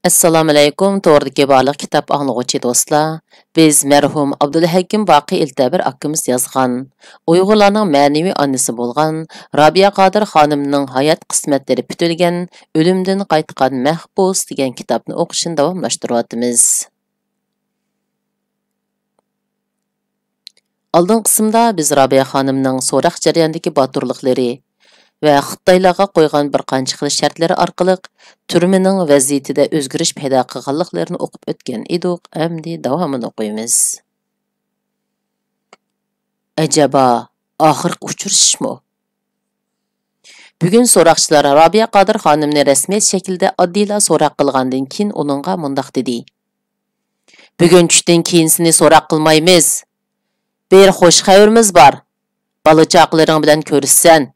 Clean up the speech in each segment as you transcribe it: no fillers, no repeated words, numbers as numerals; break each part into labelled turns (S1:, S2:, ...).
S1: Assalomu alaykum, to'g'ridagi barliq kitob anglag'uvchi do'stlar. Biz mərhum Abdulhakim Baqi Eltabir akamiz yozgan, Uyg'urlarning ma'naviy onasi bo'lgan Rabiya Qodir xonimning hayot qismatlari bitilgan O'limdan qaytgan mahbus degan kitobni o'qishni davomlashtiryapmiz. Oldin qismda biz Rabiya xonimning so'roq jarayonidagi boturliklari ve Xitaylarga qo'ygan bir qancha xil shartlari orqali turmaning vaziyatida o'zgarish paydo qilganliklarini o'qib o'tgan edik. Endi davomini o'qiymiz. Acaba oxirgi uchrashishmi? Bugun so'roqchilar Rabiya Qodir xonimni rasmiy shaklda oddiyla so'roq qilgandan keyin uningga mundaq dedi. Bugun tushdan keyin seni so'roq qilmaymiz. Bir xo'sh xabarimiz bor. Balachoqlaring bilan ko'rishsan.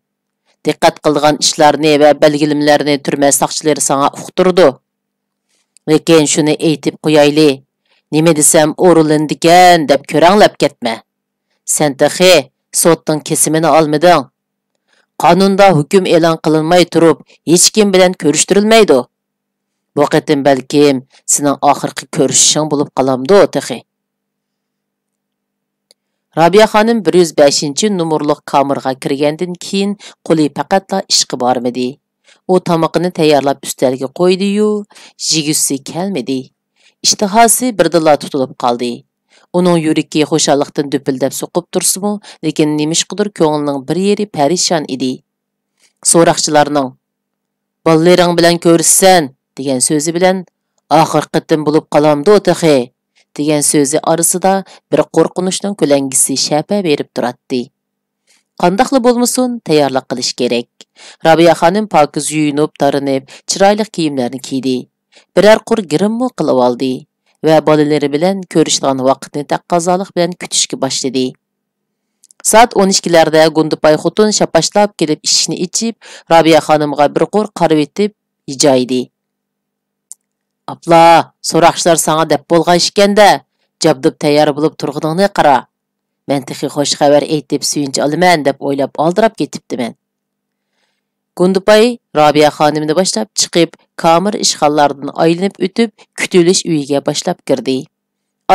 S1: Diqqat qilgan ishlarni va belgilimlarni turma saqchilari sana uqtirdi. Lekin shuni aytib qo'yayli. Nima desam o'rinlandikan deb ko'ranglab ketma. Sen taxi sotning kesimini olmading. Qonunda hukm e'lon qilinmay turib, hech kim bilan ko'rishtirilmaydi. Bu qatim balkim sening oxirgi ko'rishishing bo'lib qolamdi taxi. Rabiya xonim 105-numurliq kamerga kirgandan keyin qo'li faqatla ishqi bormadi. U tamoqini tayyorlab ustalga qo'ydi-yu, jigusi kelmadi. İştihası birdilla tutilib qoldi. Uning yuragi xo'shallikdan dupildab so'qib tursa-mu, lekin nimishqidir ko'nglining bir yeri parishon edi. So'roqchilarning "Bolalaring bilan ko'rishsan" degan so'zi bilan "Oxir qitim bo'lib qolamdi o'taxi" degan so'zi orasida bir qo'rqinchning ko'langisi shapa berib turadi. Qandaqli bo'lmasin, tayyorlik qilish kerak. Rabiya xonim pokiz yuyinib, tarinib, chiroyli kiyimlarni kiydi. Birer qur girimmo qilib oldi va bolalari bilan ko'rishgan vaqtni taqozolik bilan kutishga boshladi. Saat 12larda Gundupay xotun shapashlab kelib ishni ichib, Rabiya xonimga bir qur qarab etib yijaydi. "Abla, so'roqchilar sana deb bo'lgan ekan-da, jabdib tayyor bo'lib turganingni qara. Men texi xo'sh xabar aytib suyunch olaman deb o'ylab oldirab ketibdiman." Gundupay Rabiya xonimni boshlab chiqib, kamir ishxonlardan aylanib o'tib, kutilish uyiga boshlab kirdi.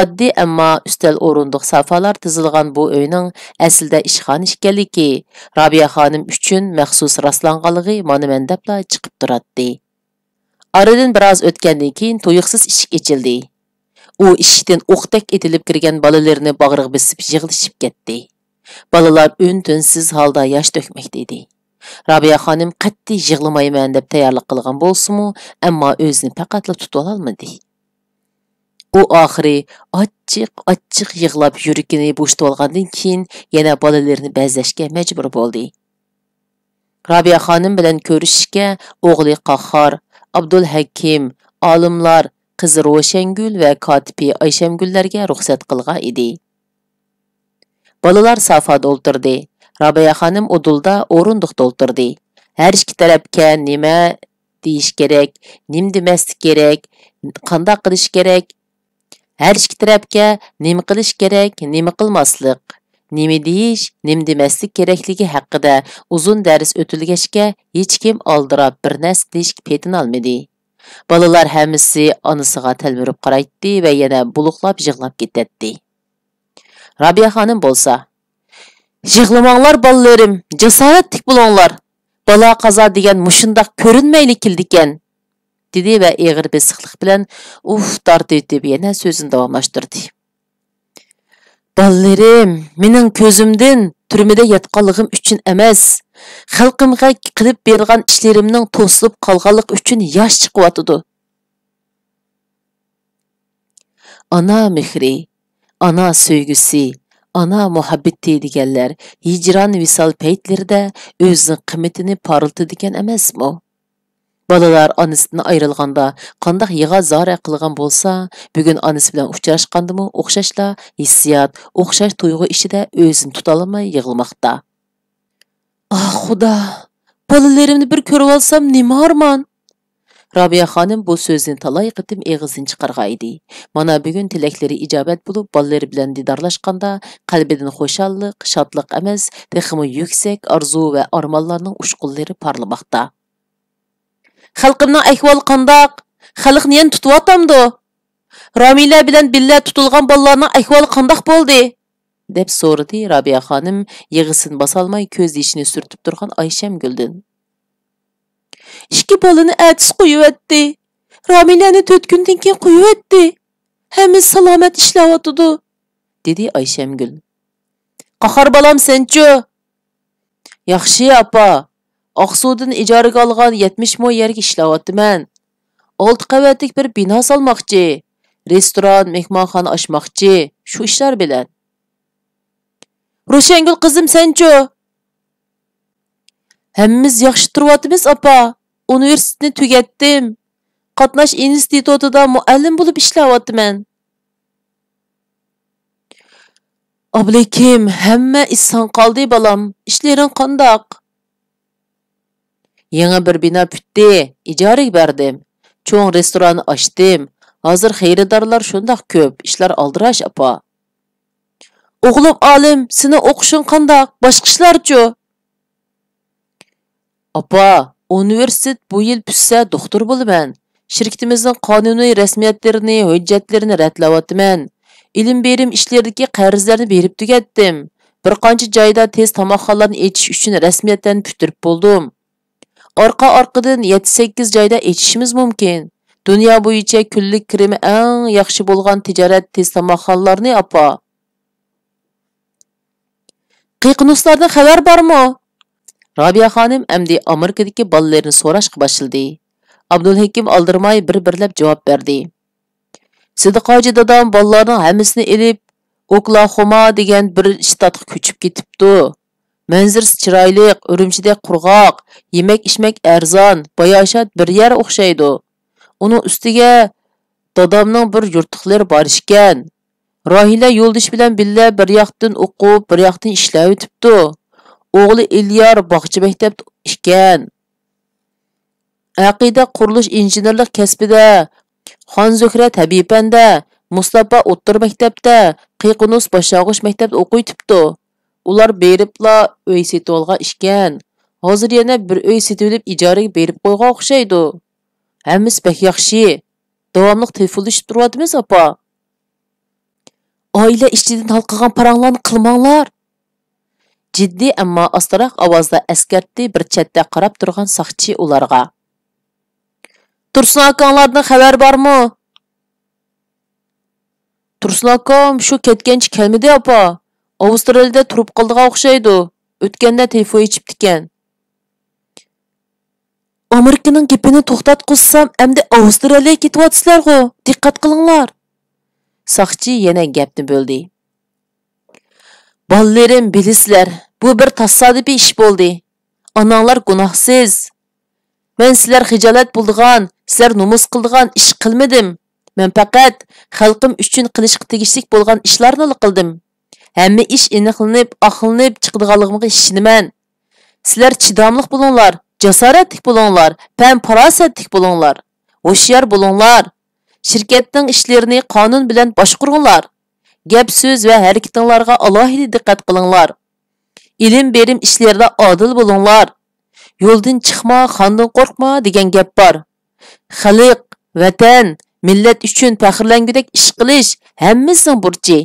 S1: Oddiy ammo ustal o'rindiq sofalar tizilgan bu uyning aslida ishxona ekanligi Rabiya xonim uchun maxsus rastlanganligi monumendabla chiqib turadi. Aradan biroz o'tgandan keyin to'yiqsiz eshik ochildi. U eshikdan o'qdak etilib kirgan bolalarni bag'riga bisib yig'lashib ketdi. Bolalar un-tunsiz holda yosh to'kmoqda edi. Rabiya xonim qat'iy yig'lamayman deb tayyorlik qilgan bo'lsa-mu, ammo o'zini faqatla tuta olmadi. U oxiri achchiq yig'lab yuragini bo'shatib olgandan keyin yana bolalarni bazlashga majbur bo'ldi. Rabiya xonim bilan ko'rishishga o'g'li Qahhor, Abdulhakim, olimlar, qizi Ro'shangul va kotibi Ayshamgullarga ruxsat qilgan edi. Bolalar safada o'ltirdi. Rabiya xonim udulda o'rindiqda o'ltirdi. Har ikki tarafga nima deyish kerak, nim demaslik kerak, qanday qilish kerak, har ikki tarafga nima qilish kerak, nima qilmaslik, nima deyish, nim demaslik kerakligi haqida uzun dars o'tilgachga hech kim oldirab bir narsa deyish petin olmadi. Bolalar hammasi onasiga talmirib qaraydi va yana buluqlab yig'lab ketadi. Rabiya xonim bo'lsa, "Yig'lamanglar bolalarim, jasoratlik bo'linglar. Bala qazo degan mushundaq ko'rinmayli keldikan" dedi va eg'ir besiqlik bilan tortib yana so'zini davomlashtirdi. "Bolalarim, mening ko'zimdan turmada yotganligim uchun emas, xalqimga qilib bergan ishlarimning to'silib qolganligi uchun yosh chiqyotdi. Ana mehri, ana sevgisi, ana muhabbati deganlar hijron visol paytlarida o'zining qimmatini parıltadigan emasmi? Bolalar onasidan ayrilganda qandoq yig'a zora qilgan bo'lsa, bugun onasi bilan uchrashgandimi o'xshashla hissiyot, o'xshash tuyg'u ichida o'zini tuta olmay yig'lamoqda. "Ah Xudo, bolalarimni bir ko'rib olsam nima armon?" Rabiya xonim bu so'zni talay qitim eg'izini chiqargan edi. Mana bugun tilaklari ijobat bo'lib, bolalari bilan didorlashganda qalbidan xo'shallik, shodlik emas, texmi yuksak orzu va armonlarning ushqunlari parlamoqda. "Xalqimning ahvoli qandoq? Xalqni yana tutyaptamdı. Ramila bilan billa tutilgan bolalarning ahvoli qandoq bo'ldi? Deb so'radi Robiya xonim yig'isini bosolmay ko'z yashini surtib turgan Ayshamguldan. Ikki bolani atis qo'yibdi. Ramilani 4 kundan keyin qo'yibdi. Hammasi salomat ishlayotdi, dedi Ayshamgul. Qahar balam senchu? Yaxshi apa. Oqsuvdan ijaraga olgan 70 mo yerga ishlayapman. 6 qavatlik bir bino solmoqchi. Restoran, mehmonxona ochmoqchi. Shu ishlar bilan. Roshangul qizim senchu? Hammamiz yaxshi turyapmiz apa. Universitetni tugatdim. Qatnash institutida muallim bo'lib ishlayapman. Ablekim, hamma isson qoldi balam. İşlerin qandoq? Yangi bir bino bitdi, ijaraga berdim. Cho'ng restoranni ochdim. Hozir xaridorlar shundoq ko'p, ishlar aldirash apa. O'g'lim olim, seni o'qishing qandoq? Boshqa ishlar-chu? Apa, universitet bu yil bitsa doktor bo'laman. Shirkatimizning qonuniy rasmiyatlarini, hujjatlarini ratlayapman. İlim berim işlerdeki qarzlarni berib tugatdim. Bir qancha joyda tez tomoqxonalarni echish uchun rasmiyatlarni putirib bo'ldim. Orqa-orqadan 7-8 joyda echishimiz mumkin. Dunyo bo'yicha kunlik kirimi eng yaxshi bo'lgan tijorat tez tomoqxonalarni apa. Qiqnuslardan xabar bormi? Robiya xonim amdi Amerikadagi bolalarni so'rashga boshladi. Abdulhakim aldirmay bir-birlab javob berdi. Sidiqoji dadam bolalarning hammasini elib Oklahoma degan bir shtatga ko'chib ketibdi. Manzarasi chiroyli, Urumchidek qurg'oq, yemak-ichmak arzon, bayoshat bir yer o'xshaydi. Uning ustiga dadamning bir yurtiqlari bor ekan. Rohila yo'ldosh bilan billa bir yoqdan o'qib, bir yoqdan ishlab o'tibdi. O'g'li Ilyar bog'cha maktabda ekan. Aqida qurilish injenerlik kasbida, Xonzuhra tabibanda, Mustafa o'ttir maktabda, Qiqunus boshlang'ich maktabda o'qiytibdi. Ular beribla uy setib olgan ekan. Hozir yana bir uy setib olib ijaraga berib qo'ygan o'xshaydi. Hammasi pek yaxshi. Davomli telefondashib turyapmiz apa. Oila ishchidan halqagan paranglarni qilmanglar. Jiddiy ammo ostaroq ovozda askartdi bir chetda qarab turgan saqchi ularga. Tursun akanlardan xabar bormi? Tursun akam shu ketgancha kelmadi apa. Avstraliyada turib qoldiga o'xshaydi. O'tganda telefon ichibdikan. Amerikaning gapini to'xtatqizsam, endi Avstraliyaga ketyapsizlar-ku. Diqqat qilinglar. Saqchi yana gapni bo'ldi. Ballalarim bilisizlar, bu bir tasodifiy ish bo'ldi. Onanglar gunohsiz. Men sizlar xijolat bo'ldigan, sizlar nomus qildigan ish qilmadim. Men faqat xalqim uchun qilishga tegishli bo'lgan ishlarni qildim. Hamma ish aniqlanib, aqlanib chiqadiganligiga ishonaman. Sizlar chidamliq bo'linglar, jasoratli bo'linglar, fan-farosatli bo'linglar, hoshyor bo'linglar. Shirkatning ishlarini qonun bilan boshqaringlar. Gap so'z va harakatinglarga alohida diqqat qilinglar. Ilim berim ishlarida odil bo'linglar. Yo'ldan chiqma, xondan qo'rqma degan gap bor. Xalq, vatan, millat uchun faxrlangudek ish qilish hammamizning burchi.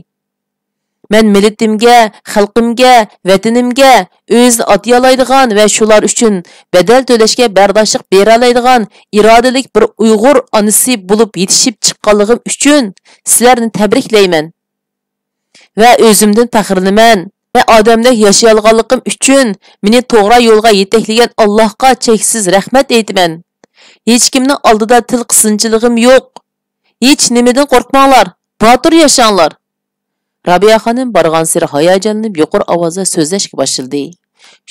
S1: Men millatimga, xalqimga, vatanimga o'z atyolaydigan va shular uchun badal to'lashga bardoshlik bera oladigan irodalik bir Uyg'ur onasi bo'lib yetishib chiqqanligim uchun sizlarni tabriklayman. Va o'zimdan faxrlanaman. Ve odamdek yaşayalganlığım üçün meni to'g'ri yo'lga yetaklagan Allohga cheksiz rahmat aytaman. Hech kimning oldida til qisınchiligim yo'q. Hech nimadan qo'rqmanglar, botir yashanglar. Robiya xonim borgan siri hayajonlanib yuqori ovozda so'zlashga boshladi.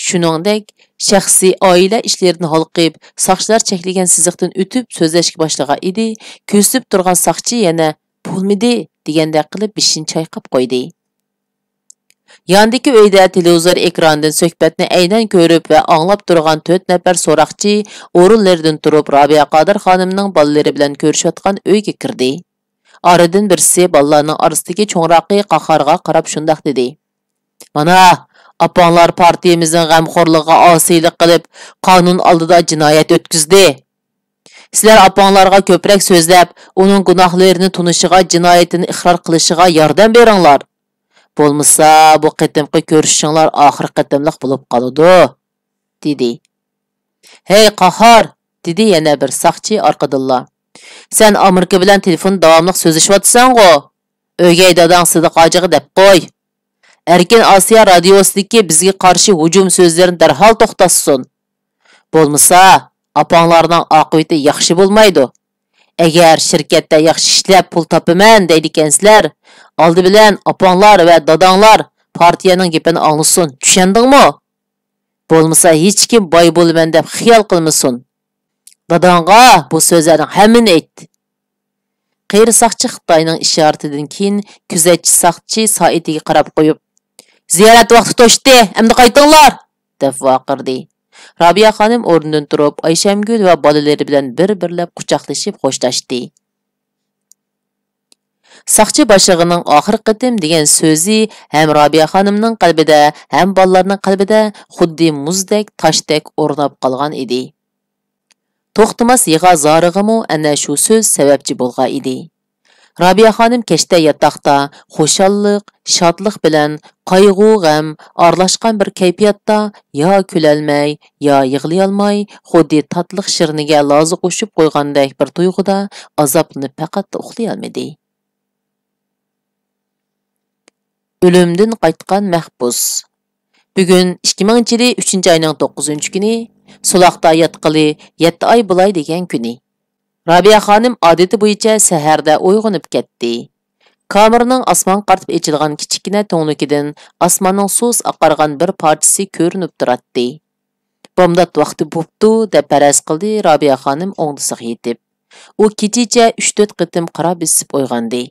S1: Shuningdek, shaxsiy oila ishlarini halqib, soqchilar cheklagan siziqdan o'tib so'zlashga boshlagan edi. Ko'zib turgan soqchi yana "Bo'lmadi" degandek qilib bishini chayqab qo'ydi. Yandaki uyda televizor ekrandan suhbatni aynan ko'rib va anglab turgan 4 nafar so'roqchi o'rinlaridan turib Robiya Qodir xonimning bolalari bilan ko'rishayotgan uyga kirdi. Oradan birisi bolalarning orasidagi cho'ngroqi Qahorga qarab shundoq dedi. Mana, apanglar partiyamizning g'amxo'rligiga osiylik qilib, qonun oldida jinoyat o'tkazdi. Sizlar apanglarga ko'proq so'zlab, uning gunohlarini tunishiga, jinoyatini iqror qilishiga yordam beringlar. Bo'lmasa, bu qitimqi ko'rishinglar oxir qitimliq bo'lib qoladi, dedi. Hey qahar, dedi yana bir saqchi orqadilla. Sen Amerika bilan telefon davomli so'zlashyapsan-ku. O'gay dadang Sidiq hojiga deb qo'y. Erkin Osiyo radiosidagi bizga qarshi hujum so'zlarini darhol to'xtatsin. Bo'lmasa, apanglarning oqibati yaxshi bo'lmaydi. Agar shirkatda yaxshi ishlab pul topaman deydikansizlar, oldi bilan apanglar va dadanglar partiyaning gapini anglasin. Tushundingmi? Bo'lmasa hech kim boy bo'laman deb xiyol qilmasin. Dadangga bu so'zlarning hammani ayt. Qeyri saqchi Xitoyning ishoratidan keyin kuzatchi saqchi soatiga qarab qo'yib, "Ziyorat vaqti to'shdi, endi qaytinglar!" deb vaqirdi. Robiya xonim o'rnidan turib, Ayshamgul va bolalari bilan bir-birlab quchoqlashib xo'shlashdi. Saqchi boshlig'ining oxir qitim degan so'zi ham Robiya xonimning qalbida, ham bolalarning qalbida xuddi muzdek, toshdek o'rnab qolgan edi. To'xtamas yig'a zorig'imi ana shu so'z sababchi bo'lgan edi. Robiya xonim kechda yotoqda xushalliq, shodlik bilan qayg'u, g'am aralashgan bir kayfiyatda yo kulolmay, yo yig'lay olmay, xuddi tatliq shirniga lozi qo'shib qo'ygandek bir tuyg'uda azoblanib faqat uxlay olmadi. O'limdan qaytgan mahbus. Bugun 2000-yili 3-oyning 9-kuni, Sulaqda yotqili 7 oy bo'lay degan kuni. Robiya xonim odati bo'yicha saharda uyg'onib ketdi. Kamerning osmon qartib ochilgan kichikina to'nglikidan osmonning suvs oqargan bir parchasi ko'rinib turadi. Bomdod vaqti bo'pti deb faraz qildi Robiya xonim o'ngdisiga yetib. U kechicha 3-4 qitim qarab bisib uyg'ondi.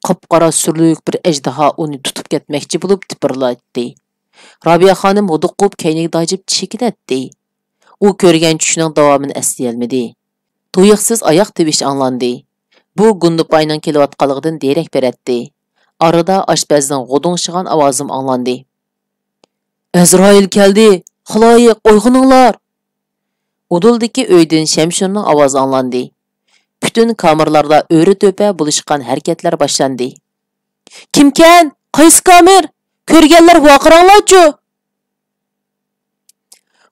S1: Qop-qora surlik bir ejdaho uni tutib ketmoqchi bo'lib tipirlatdi. Robiya xonim huduqib kayniga dojib chekinatdi. U ko'rgan tushning davomini eslay olmadi. Tuyuqsiz oyoq tivish anglandi. Bu Gundupayning kelayotganligidan derak beradi. Arada oshpazning g'udungshigan ovozim anglandi. "Azroil keldi! Xaloyiq, uyg'oninglar!" Uduldagi uydan Shamshurning ovozi anglandi. Bütün kamerlarda o'ri to'pa bo'lishgan harakatlar boshlandi. "Kimkan? Qaysi kamer? Ko'rganlar vaqiranglarchu!"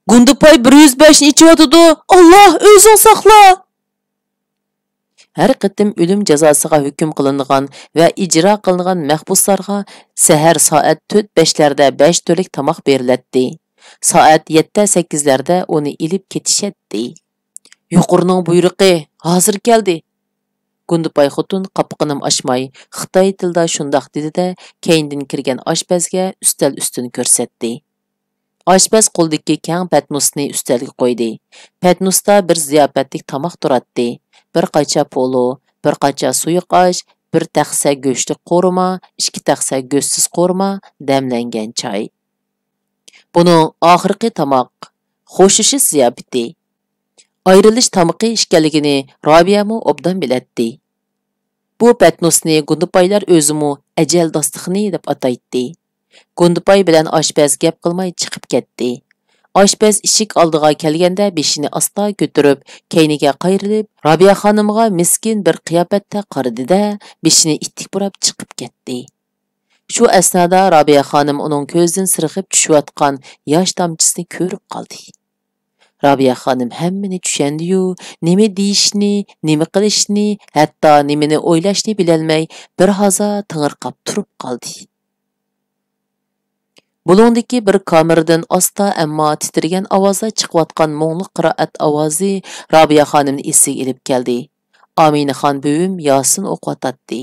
S1: "Gundupay 105 ni ichiyotidi. Alloh o'zing saqla!" Har qitim o'lim jazosiga hukm qilingan va ijro qilingan mahbuslarga sahar soat 4-5larda 5 to'lik tomoq beriladi. Soat 7-8larda uni ilib ketishadi. "Yuqurning buyruqi hozir keldi." Gundupay xotun qapqinim ochmay, Xitoy tilida shundoq dedi-da, keyindan kirgan oshpazga ustal ustini ko'rsatdi. Oshpaz qo'ldagi keng patnusni ustalga qo'ydi. Patnusda bir ziyofatlik tomoq turadi. Bir qacha polo, bir qacha suyuq osh, bir taxsa go'shtli qo'rma, 2 taxsa go'shtsiz qo'rma, damlangan choy. Buning oxirgi tomoq xo'shishi ziyofati. Ayrilish tamoqi ishkanligini Robiyami obdan biladi. Bu patnusni Gundupaylar o'zimi ajal dostixni deb ataydi. Gundupay bilan oshpaz gap qilmay chiqib ketdi. Oshpaz eshik oldiga kelganda beshini asta ko'tarib, keyniga qayrilib, Robiya xonimga miskin bir qiyofatda qaradi-da, beshini ittik burab chiqib ketdi. Shu asnoda Robiya xonim uning ko'zidan sirg'ib tushayotgan yosh tomchisini ko'rib qoldi. Robiya xonim hammani tushundi-yu, nima deyishni, nima qilishni, hatto nimani o'ylashni bilolmay bir hazo tingirqab turib qoldi. Bulundagi bir kameradan asta ammo titrigan ovozda chiqayotgan mo'ngli qiroat ovozi Robiya xonimni esiga ilib keldi. Aminaxon buvim Yosin o'qiyotdi.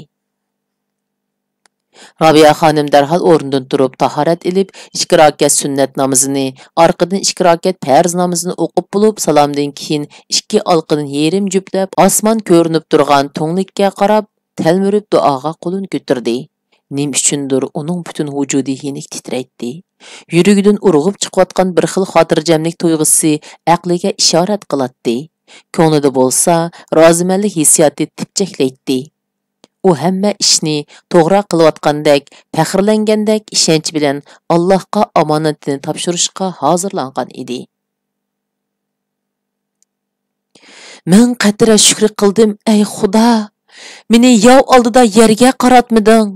S1: Robiya xonim darhol o'rnidan turib tahorat ilib, 2 rakat sunnat namozini, orqadan 2 rakat farz namozini o'qib bo'lib, salomdan keyin 2 olqini yerim juplab, osmon ko'rinib turgan to'nglikka qarab, talmirib duoga qo'lini ko'tardi. Nim uchundir uning butun vujudi yenik titraydi. Yurigidan urg'ib chiqayotgan bir xil xotirjamlik tuyg'usi aqliga ishorat qiladi. Ko'nglida bo'lsa, rozimanlik hissiyoti tipchaklaydi. U hamma ishni to'g'ri qilayotgandek, faxrlangandek ishonch bilan Allohga omonatini topshirishga hozirlangan edi. Men qatira shukr qildim, ey Xudo. Meni yov oldida yerga qaratmading.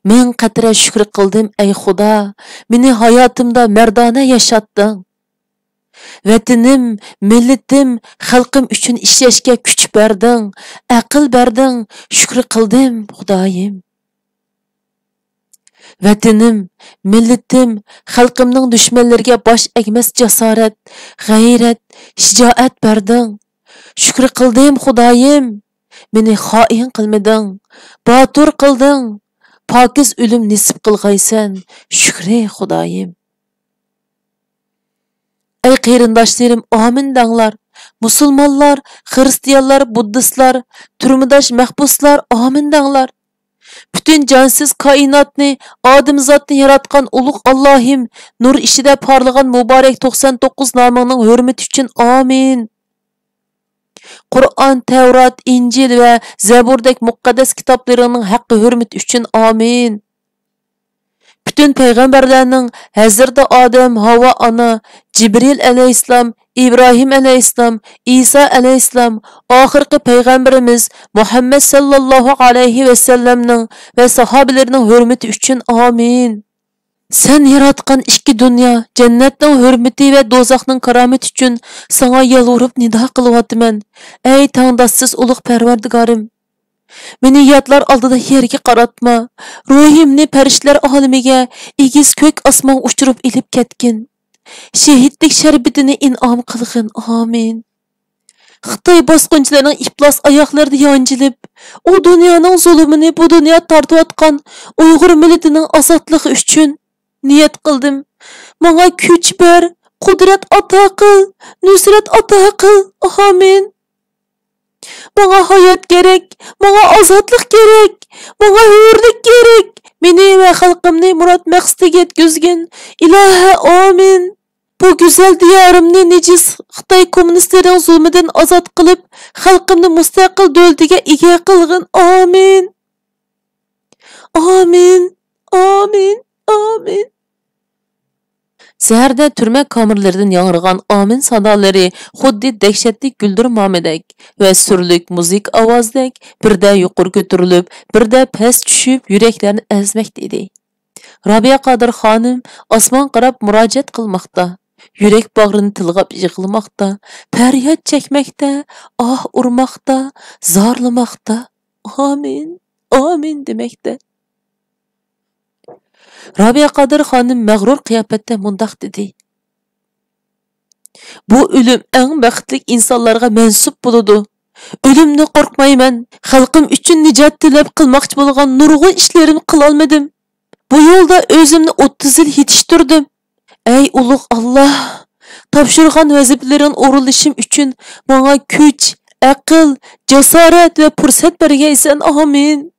S1: Men qatira shukr qildim, ey Xudo. Meni hayotimda mardona yashatding. Vatanim, millatim, xalqim uchun ishlashga kuch berding, aql berding, shukr qildim, Xudoyim. Vatanim, millatim, xalqimning dushmanlariga bosh egmas jasorat, g'ayrat, shijoat berding. Shukr qildim, Xudoyim. Meni xoin qilmading, botur qilding. Pokiz o'lim nisib qilg'aysan, shukri, Xudoyim. Ey qarindoshlarim, amin danglar. Musulmonlar, xristianlar, buddistlar, turmudosh mahbuslar, amin danglar. Bütün cansız kainatni, adamzatni yaratgan ulug' Allohim, nur ishida parlagan muborak 99 nomingning hurmati uchun amin. Qur'on, Tevrat, İncil ve Zaburdek muqaddas kitaplarının haqqı hürmet üçün amin. Bütün peygamberlerinin Hazreti Adem, Hava ana, Cibril aleyhisselam, İbrahim aleyhisselam, İsa aleyhisselam, ahirki peygamberimiz Muhammed sallallahu aleyhi ve sellem'nin ve sahabelerinin hürmeti üçün amin. Sen yaratgan ikki dünya, cennetning hurmati ve dozaqning karamati uchun sana yalvarib nido qilyapman. Ey tangdossiz ulug' Parvardigorim, meni yatlar oldida yerga qaratma. Ruhimni farishtalar olamiga, egiz ko'k osmon uchirib ilib ketgin. Shahidlik sharbitini in'om qilgin. Amin. Xitoy bosqinchilarining iflos oyoqlarida yonjilib, o dunyoning zulmini bu dunyo tortayotgan Uyg'ur millatining ozodligi uchun niyat qildim. Menga kuch ber, qudrat ato qil, nusrat ato qil. Amin. Menga hayot kerak, menga ozodlik kerak, menga hurlik kerak. Meni va xalqimni murod maqsadiga yetkazgin. Ilohi, amin. Bu güzel diyorimni necis Xitoy kommunistlarining zulmidan ozod qilib, xalqimni mustaqil davlatiga ega qilgin. Amin. Amin. Amin. Amin. Seherdə türmə kamerlərdən yanırğan amin sadaları xuddi dəhşətli güldürmamedək və sürlük muzik avazdək birdə yuqur götürülüb, birdə pəs düşüb yüreklərini əzməkdə idi. Rabia Qadir xanım osmon qarab müraciət qılmaqda, yürek bağrını tılğab yığılmaqda, fəryad çəkməkdə, ah urmaqda, zarlamaqda, amin, amin deməkdə. Rabia Qadir xanım məğrur qiyafətdə mundaq dedi. Bu ölüm ən bəxtlik insanlarga mənsub buludu. Ölümni qorqmayman. Xalqım üçün nicat tilab qılmaqçı bolğan nurg'un işlerim qılalmadım. Bu yolda özümni 30 yıl yetiştirdim. Ey ulug' Allah, topshirgan vazifalaring o'rinlashim uchun menga kuch, aql, jasorat va fursat bergaysan. Amin.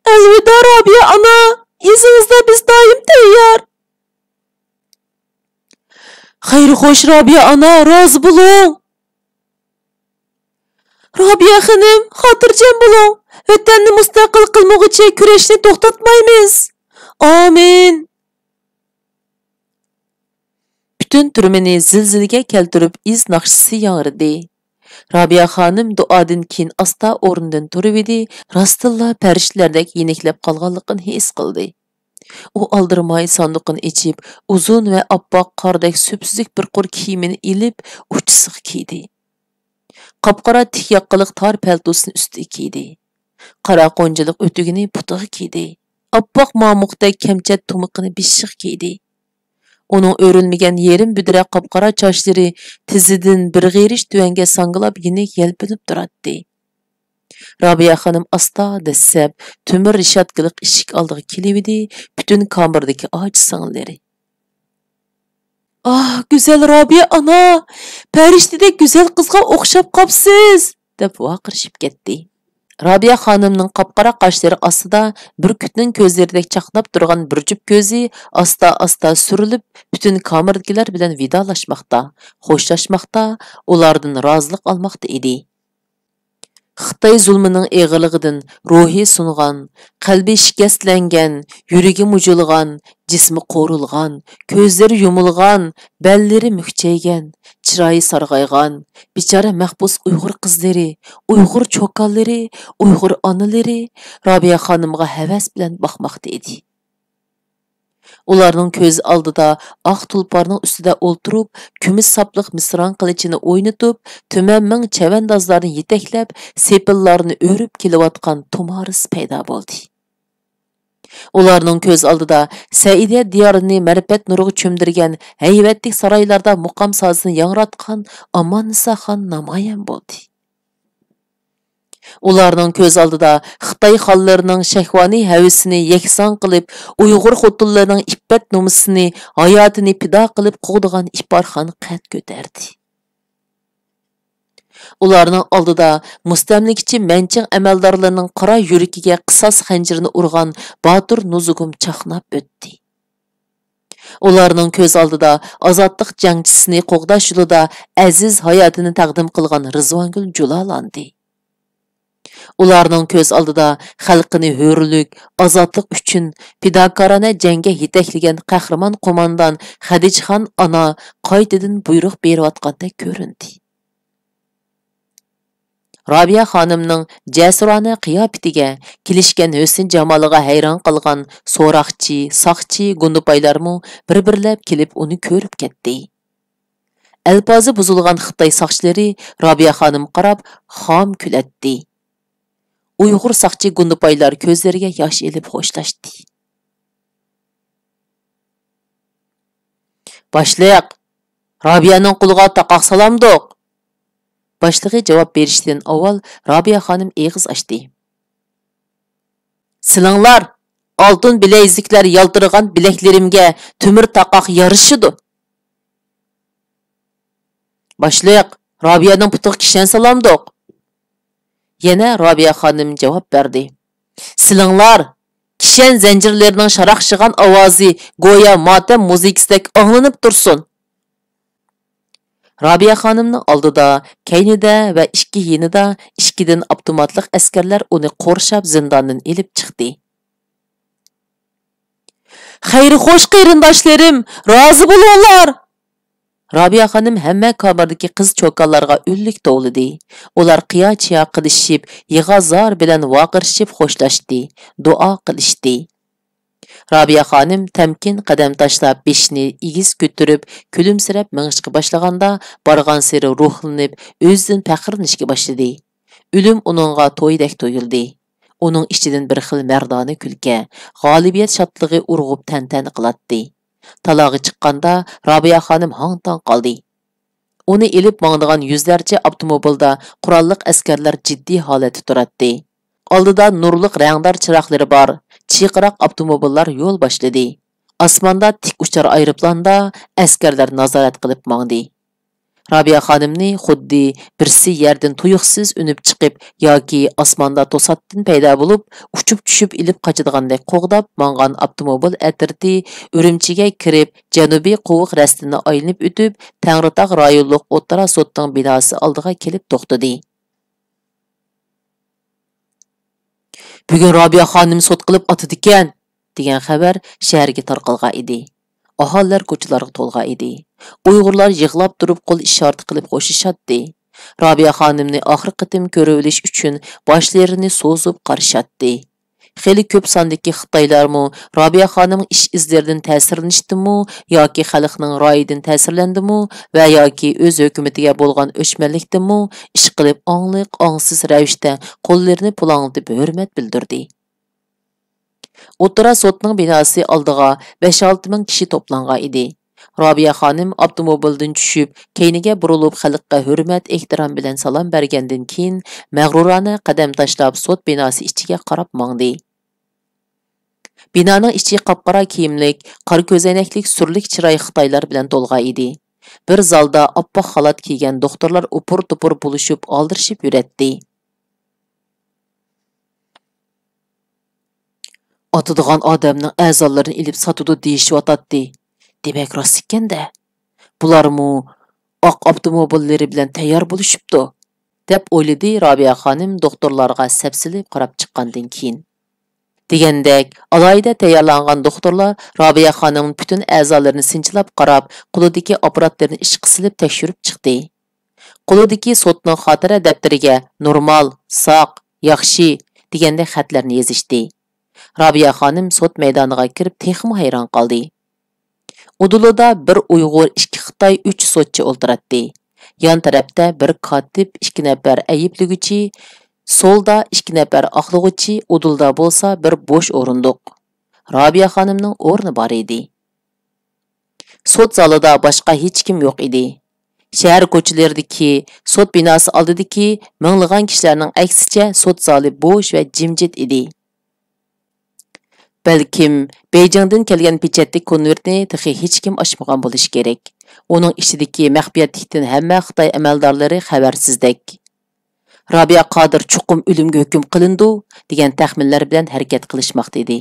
S1: Elvida Rabia ana, izinizde biz daim tayyor. Hayır hoş Rabia ana, razı bulun. Rabia hanım, hatırcam bulun. Vatanni mustaqil qilmoqchi kurashni to'xtatmaymiz. Amin. Bütün türmeni zilzilga keltirib iz naqshisi yağırdı. Rabia xanım duodan keyin asta o'rnidan turib edi, rostilla farishtalardek yeniklab qolganligini his qildi. U aldirmay sanduqni ichib, uzun va oppoq qordek supsizlik bir qur kiyimini ilib, uchisiq kiydi. Qapqara tik yaqqiliq tor paltosini ustiga kiydi. Qara qo'njilik o'tugini putiga kiydi. Oppoq mamuqdek kamchat to'miqini bishiq kiydi. Onun örülmegen yerim büdüre qapqara çaşları tizidin bir g'irish tuvanga sangılab yenik yelpinib duratdi. Rabia xanım asta dessab, tümür rishatgiliq ishik oldiga kelibdi, bütün kamerdagi och singilleri. Ah, güzel Rabia ana, farishtadek güzel qizga o'xshab qopsiz, deb vaqirishib ketdi. Rabia xanımның qapqara qoshlari ostida burkutning ko'zlaridek chaqnab turgan bir jup ko'zi asta-asta surilib, bütün kamerdagilar bilan vidolashmoqda, xo'shlashmoqda, ulardan rozilik olmoqda edi. Xitoy zulmining eg'irligidan ruhi sungan, qalbi shikastlangan, yuragi mujilgan, jismi qo'rilgan, ko'zlari yumilgan, bellari mukchaygan, chiroyi sarg'aygan, bichora mahbus Uyg'ur qizlari, Uyg'ur cho'konlari, Uyg'ur onalari Robiya xonimga havas bilan boqmoqda edi. Ularning ko'z oldida oq tulparning ustida o'ltirib, kumush saplıq misron qilichini o'ynatib, tumanming chavandozlarni yetaklab, sepillarni o'rib kelayotgan tumaris paydo bo'ldi. Ularning ko'z oldida Saida diyorini ma'rifat nuriga cho'mdirgan hayvatlik saroylarda muqam sozini yangratgan Amonisa xon namoyon bo'ldi. Ularning ko'z oldida Xitoy xonlarining shahvoniy havisini yakson qilib, Uyg'ur xotinlarining iffat nomusini, hayotini fido qilib qo'g'digan Iporxon qad ko'tardi. Ularning oldida mustamlikachi manching amaldorlarining qora yuragiga qisos xanjirini urgan Botir Nuzugum chaqnab o'tdi. Ularning ko'z oldida ozodlik jangchisini qo'g'dash yo'lida aziz hayotini taqdim qilgan Rizvongul Julalandi. Ularning ko'z oldida xalqini hurlik, ozodlik uchun fidokorona jangga yetaklagan qahramon qo'mondan Xadijxon ona qaytadan buyruq berayotganda ko'rindi. Robiya xonimning jasurona qiyofatiga, kelishgan husn jamoliga hayron qolgan so'roqchi, soqchi gundupaylarmu bir-birlab kelib uni ko'rib ketdi. Alpozi buzilgan Xitoy soqchilari Robiya xonim qarab xom kulatdi. Uyg'ur saqchi gundupaylar ko'zlariga yosh elib xo'shlashdi. Boshliq, Robiyaning quliga taqoq salamdiq. Boshlig'i javob berishdan avval Robiya xonim eg'iz ochdi. Silinglar, oltin bileziklar yaltirgan bileklarimga tumir taqoq yarishidi. Boshliq, Robiyaning putiga kishan salamdiq. Yana Robiya xonim javob berdi. Silinglar, kishan zanjirlarining sharaqshigan ovozi go'yo motam musikisidek anglanib tursin. Robiya xonimning oldida, keynida va ikki yinida ikkidan avtomatlik askarlar uni qo'rshab zindondan elib chiqdi. Xayri xo'sh qarindoshlarim, rozi bo'linglar. Robiya xonim hamma kamerdagi qiz cho'konlarga o'llik tovladi. Ular qiyo-chiyo qilishib, yig'azor bilan vaqirishib xo'shlashdi, duo qilishdi. Robiya xonim tamkin qadam tashlab beshini igiz ko'tarib, kulimsirab mingishga boshlaganda, borgan sari ruhlanib, o'zidan faqirlanishga boshladi. O'lim uningga to'ydek to'yildi. Uning ichidan bir xil mardona kulka, g'olibiyat shodligi urg'ub tantana qiladi. Talog'i chiqqanda Robiya xonim hang-tang qoldi. Uni elib mangdigan yuzlarcha avtomobilda qurolliq askarlar jiddiy holatda turadi. Oldida nurliq rangdor chiroqlari bor, chiqroq avtomobillar yo'l boshladi. Osmonda tik uchar aeroplanda askarlar nazorat qilib mangdi. Robiya xonimni xuddi birsi yerdan tuyuqsiz unib chiqib yoki osmonda to'satdan paydo bo'lib, uchib tushib ilib qochadiganday qo'g'dab mangan avtomobil atirdi Urumchiga kirib, janubiy qo'viq rastini aylanib o'tib, Tangritog' rayonlik o'ttara sotning binosi oldiga kelib to'xtadi. Bugun Robiya xonim sot qilib otidi ekan degan xabar shaharga tarqalgan edi. Aholilar ko'chalarga to'lgan edi. Uyg'urlar yig'lab turib qo'l ishorati qilib qo'shishadi. Robiya xonimni oxir qitim ko'rib uchun boshlarini so'zib qarashatdi. Xeyli ko'p sondagi Xitoylarmi Robiya xonim ish izlaridan ta'sirlanishdimi yoki xalqning ro'yidan ta'sirlandimi va yoki o'z hukumatiga bo'lgan o'chmanlikdimi ish qilib ongliq ongsiz ravishda qo'llarini pulanglatib hurmat bildirdi. O'ttara sotning binosi oldiga 5-6 ming kishi to'plangan edi. Robiya xonim avtomobildan tushib, keyniga burilib xalqqa hurmat, ehtirom bilan salom bergandan keyin mag'rurona qadam tashlab sot binosi ichiga qarab mangdi. Binoning ichi qapqara kiyimlik, qora ko'zoynaklik surlik chiroy Xitoylar bilan to'lgan edi. Bir zalda oppoq xalat kiygan doktorlar upur-tupur bulishib, oldirishib yuratdi. Otadigan odamning a'zolarini ilib sotudi deyishyotdi. Demak rost ekanda. Bularmu oq avtomobillari bilan tayyor bo'lishibdi. deb o'yladi Robiya xonim doktorlarga sapsilib qarab chiqqandan keyin. Degandek, alayda tayyorlangan doktorlar Robiya xonim bütün a'zolarini sinchilab qarab, qo'lidagi apparatlarni ishga silib tekshirib chiqdi. Qo'lidagi sotning xotira daftariga normal, sog', yaxshi degandek xatlarni yozishdi. Robiya xonim sot maydoniga kirib texmi hayron qoldi. Udulida bir Uyg'ur, 2 Xitoy, 3 sotchi o'ltiradi. Yan tarafda bir katib, 2 nafar ayıplıgıcı, solda 2 nafar aqlığıcı, udulda bo'lsa bir bo'sh o'rindiq. Robiya xonimning o'rni bor edi. Sot zalida boshqa hech kim yo'q edi. Shahar ko'chalaridagi sot binosi oldidagi minglagan kishilarning aksicha sot zali bo'sh va jimjit edi. Balkim Beijingdan kelgan pechatli konvertni texi hech kim ochmagan bo'lish kerak. Uning ichidagi maxfiyatlikdan hamma Xitoy amaldorlari xabarsizdek. Robiya Qodir chuqum o'limga hukm qilindi degan taxminlar bilan harakat qilishmoqda edi.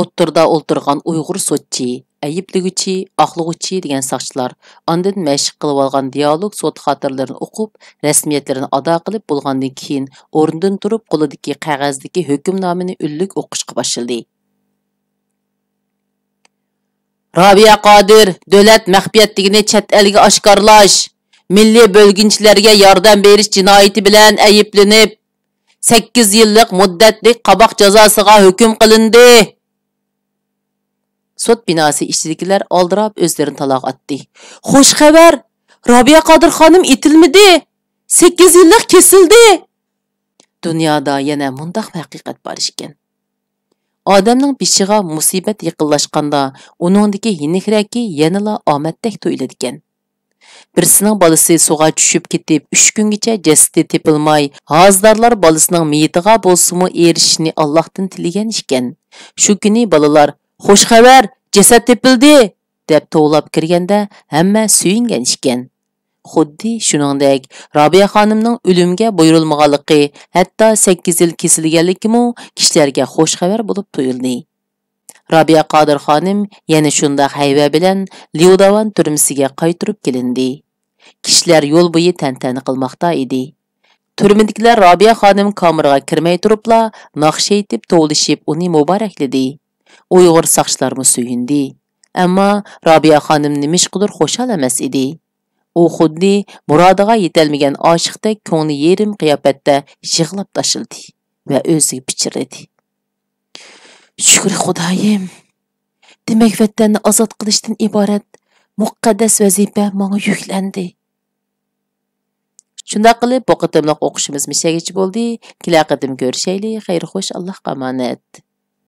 S1: O'ttirda o'ltirgan Uyg'ur sotchi, ayıplıgıcı, aqlığıcı degan saqchilar ondan mashq qilib olgan dialog sot xotiralarini o'qib, rasmiyatlarini ado qilib bo'lgandan keyin o'rnidan turib qo'lidagi qog'ozdagi hukmnomani ullik o'qishga boshladi. Robiya Qodir davlat maxfiyatligini chet elga oshkorlash, milliy bo'lginchilarga yordam berish jinoyati bilan ayiblanib 8 yillik muddatlik qamoq jazosiga hukm qilindi. Sot binosi ichidagilar oldirab o'zlarini taloq atdi. Xo'sh xabar, Robiya Qodir xonim etilmidi. 8 yillik kesildi. Dunyoda yana mundaq haqiqat bor ekan. Odamning bishiga musibat yaqinlashganda, uningdagi yenikraki yanala omaddak to'yiladi ekan. Birisining bolasi suvga tushib ketib 3 kungacha jasadi tepilmay, hozirlar bolasining miyitiga bo'lsa-mu erishishni Allohdan tilagan ekan. Shu kuni bolalar "Xo'sh xabar, jasad tepildi" deb to'g'lab kirganda hamma suyingan ekan. Xuddi shuningdek, Robiya xonimning o'limga buyurilmaganligi, hatto 8 yil kesilganligi-mu kishilarga xo'sh xabar bo'lib tuyuldi. Robiya Qodir xonim yana shunda hayva bilan Liudavan turmasiga qaytirib kelindi. Kishilar yo'l bo'yi tantana qilmoqda edi. Turmadagilar Robiya xonim kameraga kirmay turibla, naqsh aytib to'lishib uni muborakladi. Uyg'ur saqchilarmi suyundi. Ammo Robiya xonim nimishqidir xo'shal emas edi. U xuddi murodiga yetolmagan oshiqdek ko'ngli yerim qiyofatda yig'lab tashildi va o'ziga pichirladi. Shukr Xudoyim. Demak, vatanni ozod qilishdan iborat muqaddas vazifa menga yuklandi. Shunday qilib, bu qatimliq o'qishimiz mishagichi bo'ldi. Kelar qatim ko'rishaylik. Xayr xo'sh, Allohga omonat.